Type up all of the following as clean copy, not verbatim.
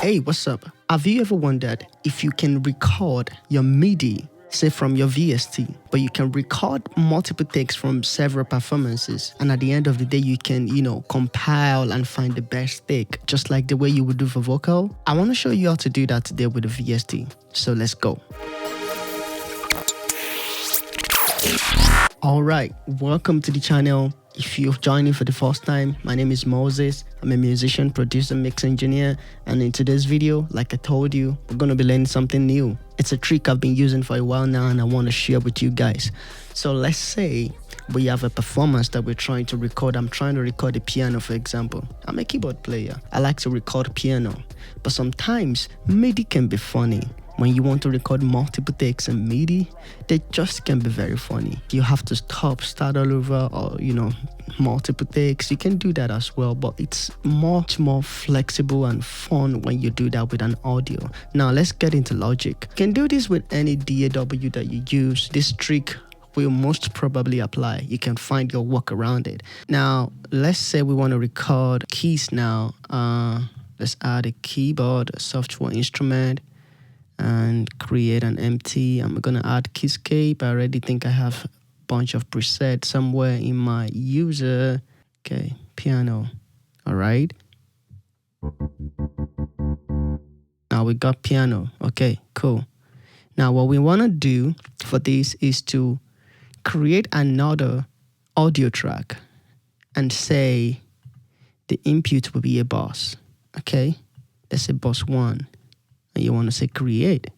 Hey, what's up? Have you ever wondered if you can record your MIDI, say from your VST, but you can record multiple takes from several performances, and at the end of the day, you can, compile and find the best take, just like the way you would do for vocal? I want to show you how to do that today with the VST. So let's go. All right, welcome to the channel. If you're joining for the first time, my name is Moses. I'm a musician, producer, mix engineer, and in today's video, like I told you, we're going to be learning something new. It's a trick I've been using for a while now and I want to share with you guys. So let's say we have a performance that we're trying to record. I'm trying to record the piano, for example. I'm a keyboard player. I like to record piano, but sometimes MIDI can be funny. When you want to record multiple takes in MIDI, they just can be very funny. You have to start all over, or multiple takes. You can do that as well, but it's much more flexible and fun when you do that with an audio. Now let's get into Logic. You can do this with any DAW that you use. This trick will most probably apply. You can find your work around it. Now let's say we want to record keys now. Let's add a keyboard, a software instrument, and create an empty. I'm gonna add keyscape. I already think I have a bunch of presets somewhere in my user. Okay, piano. All right. Now we got piano. Okay, cool. Now what we wanna do for this is to create another audio track and say the input will be a bass. Okay, let's say bass 1. And you want to say create.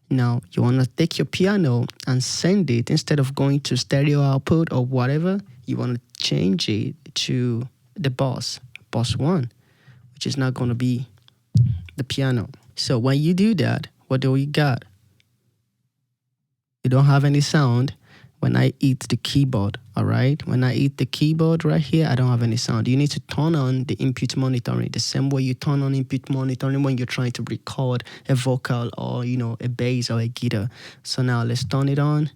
Now you want to take your piano and send it, instead of going to stereo output or whatever, you want to change it to the bass 1, which is not going to be the piano. So when you do that, what do we got? You don't have any sound when I hit the keyboard, all right? When I hit the keyboard right here, I don't have any sound. You need to turn on the input monitoring, the same way you turn on input monitoring when you're trying to record a vocal or, a bass or a guitar. So now let's turn it on,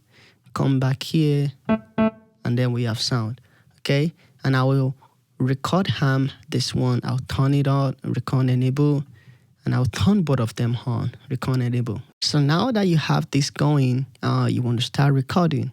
come back here, and then we have sound, okay? And I will record this one. I'll turn it on, record enable, and I'll turn both of them on, record enable. So now that you have this going, you want to start recording.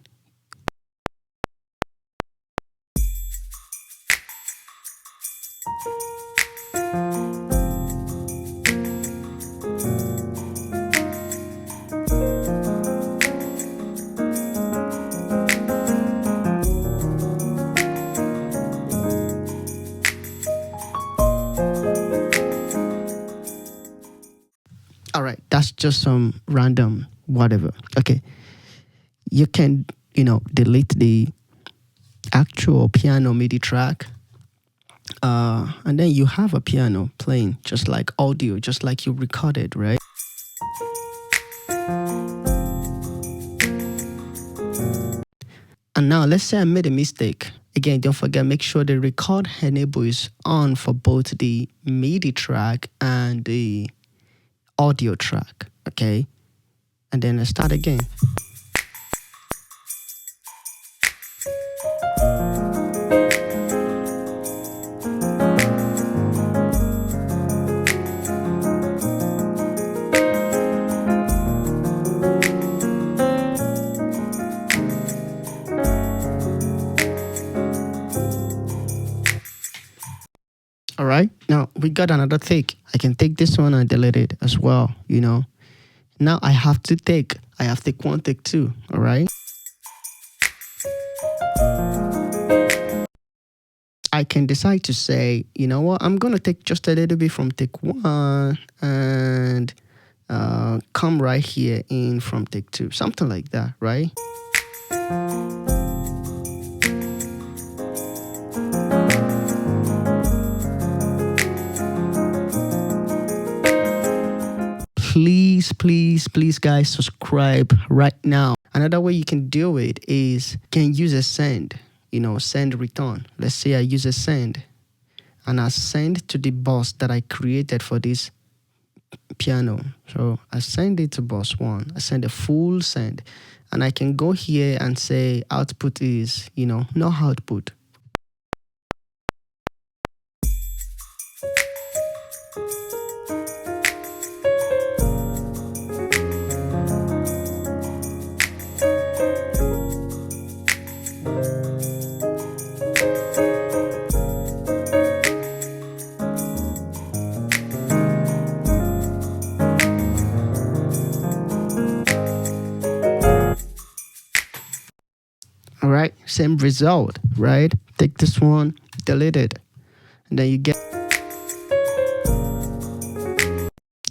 All right, that's just some random whatever. Okay, you can, delete the actual piano MIDI track, and then you have a piano playing just like audio, just like you recorded, right? And now let's say I made a mistake. Again, don't forget, make sure the record enable is on for both the MIDI track and the audio track, okay? And then let's start again. All right, now we got another take. I can take this one and delete it as well, Now I have take 1, take 2, all right? I can decide to say, you know what, I'm going to take just a little bit from take 1 and come right here in from take 2, something like that, right? Please guys, subscribe right now. Another way you can do it is, you can use a send, send return. Let's say I use a send and I send to the bass that I created for this piano. So I send it to bass 1. I send a full send, and I can go here and say output is, no output. same result, right? Take this one, delete it, and then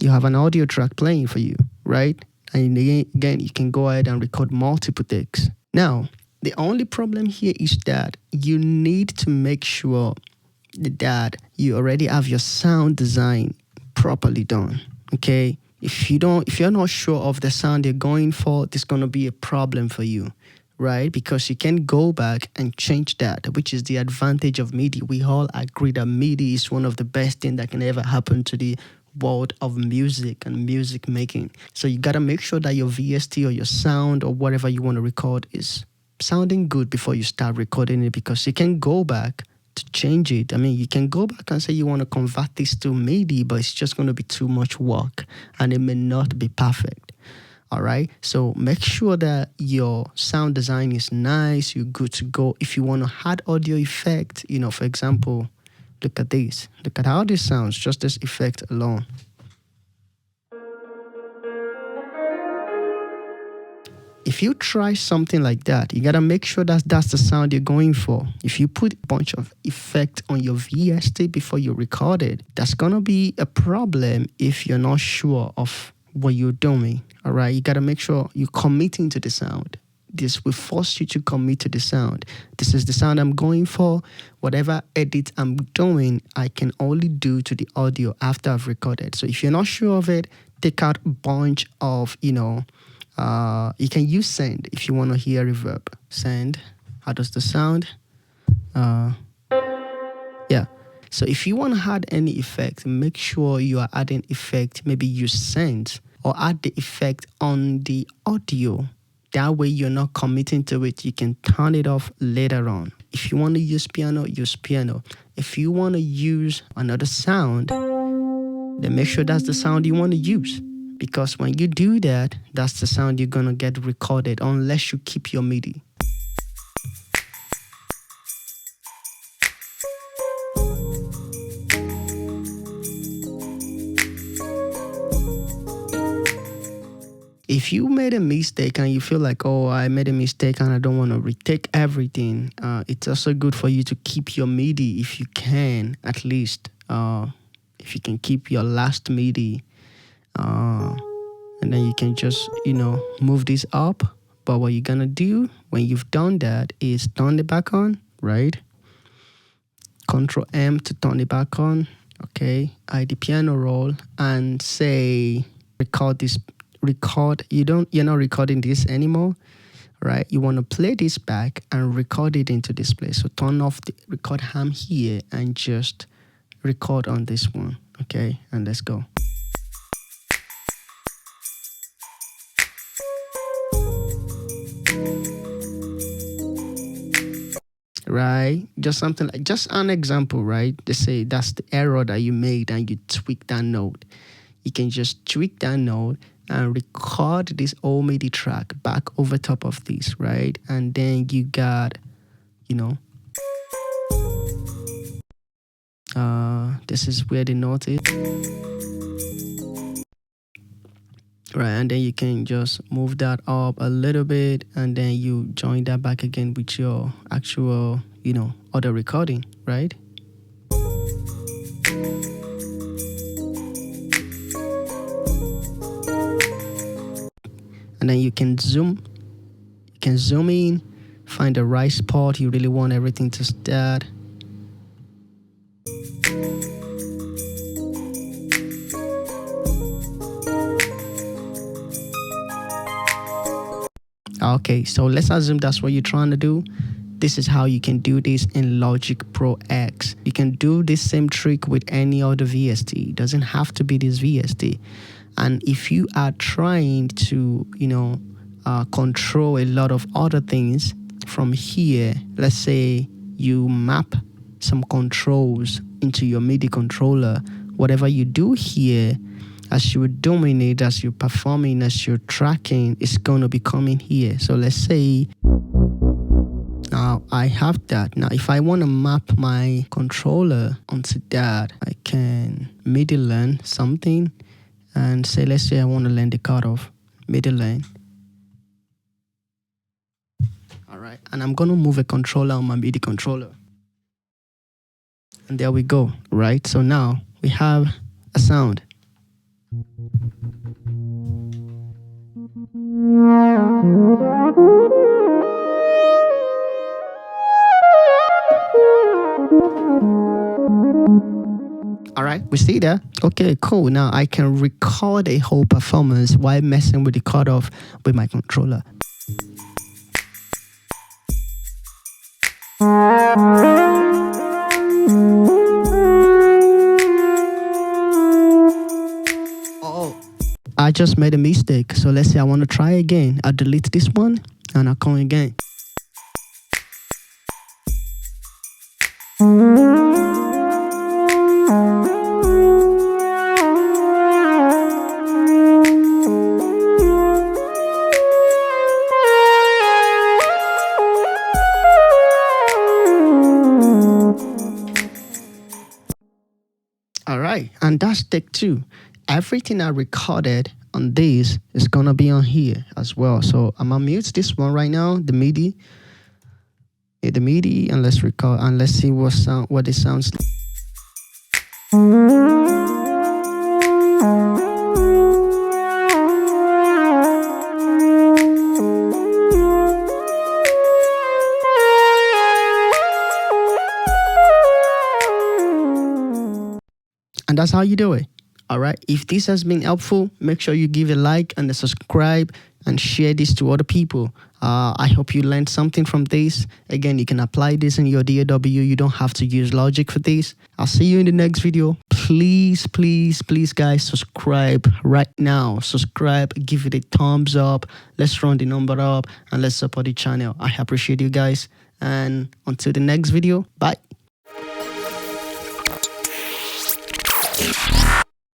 you have an audio track playing for you, right? And again, you can go ahead and record multiple takes. Now, the only problem here is that you need to make sure that you already have your sound design properly done. Okay? If you're not sure of the sound you're going for, there's gonna be a problem for you, right? Because you can go back and change that, which is the advantage of MIDI. We all agree that MIDI is one of the best things that can ever happen to the world of music and music making. So you gotta make sure that your VST or your sound or whatever you want to record is sounding good before you start recording it, because you can go back to change it. I mean, you can go back and say you want to convert this to MIDI, but it's just going to be too much work and it may not be perfect. All right. So make sure that your sound design is nice. You're good to go. If you want to add audio effect, for example, look at this. Look at how this sounds, just this effect alone. If you try something like that, you gotta make sure that that's the sound you're going for. If you put a bunch of effect on your VST before you record it, that's gonna be a problem if you're not sure of what you're doing. All right, you gotta make sure you're committing to the sound. This will force you to commit to the sound. This is the sound I'm going for. Whatever edit I'm doing, I can only do to the audio after I've recorded. So if you're not sure of it, take out a bunch of, you can use send if you want to hear reverb. Send. How does the sound? Yeah. So if you want to add any effect, make sure you are adding effect. Maybe use send or add the effect on the audio. That way you're not committing to it. You can turn it off later on. If you want to use piano, use piano. If you want to use another sound, then make sure that's the sound you want to use. Because when you do that, that's the sound you're going to get recorded unless you keep your MIDI. If you made a mistake and you feel like, oh, I made a mistake and I don't want to retake everything, it's also good for you to keep your MIDI if you can, at least. If you can keep your last MIDI. And then you can just, move this up. But what you're going to do when you've done that is turn it back on, right? Control M to turn it back on. Okay. Hide the piano roll and say, record this. You're not recording this anymore, right? You want to play this back and record it into this place. So turn off the record ham here and just record on this one. Okay. And let's go. Right, just an example, right? They say that's the error that you made and you tweak that note. You can just tweak that note and record this old MIDI track back over top of this, right? And then you got, this is where the note is. Right, and then you can just move that up a little bit and then you join that back again with your actual, other recording, right? And then you can zoom in, find the right spot you really want everything to start. Okay, so let's assume that's what you're trying to do. This is how you can do this in Logic Pro X. You can do this same trick with any other VST. It doesn't have to be this VST. And if you are trying to, control a lot of other things from here, let's say you map some controls into your MIDI controller, whatever you do here, as you're doing it, as you're performing, as you're tracking, it's going to be coming here. So let's say now I have that. Now, if I want to map my controller onto that, I can MIDI learn something and say, let's say I want to learn the cutoff, MIDI learn. All right. right, and I'm gonna move a controller on my MIDI controller. And there we go, right? So now we have a sound. All right, we see that? Okay, cool. Now I can record a whole performance while messing with the cutoff with my controller. Oh, I just made a mistake. So let's say I want to try again. I'll delete this one and I'll come again. All right, and that's take two. Everything I recorded on this is gonna be on here as well. So I'm gonna mute this one right now, the MIDI. Yeah, the MIDI, and let's record and let's see what it sounds like. And that's how you do it. All right. If this has been helpful, make sure you give a like and a subscribe and share this to other people. I hope you learned something from this. Again, you can apply this in your DAW. You don't have to use Logic for this. I'll see you in the next video. Please, please, please, guys, subscribe right now. Subscribe, give it a thumbs up. Let's run the number up and let's support the channel. I appreciate you guys. And until the next video, bye.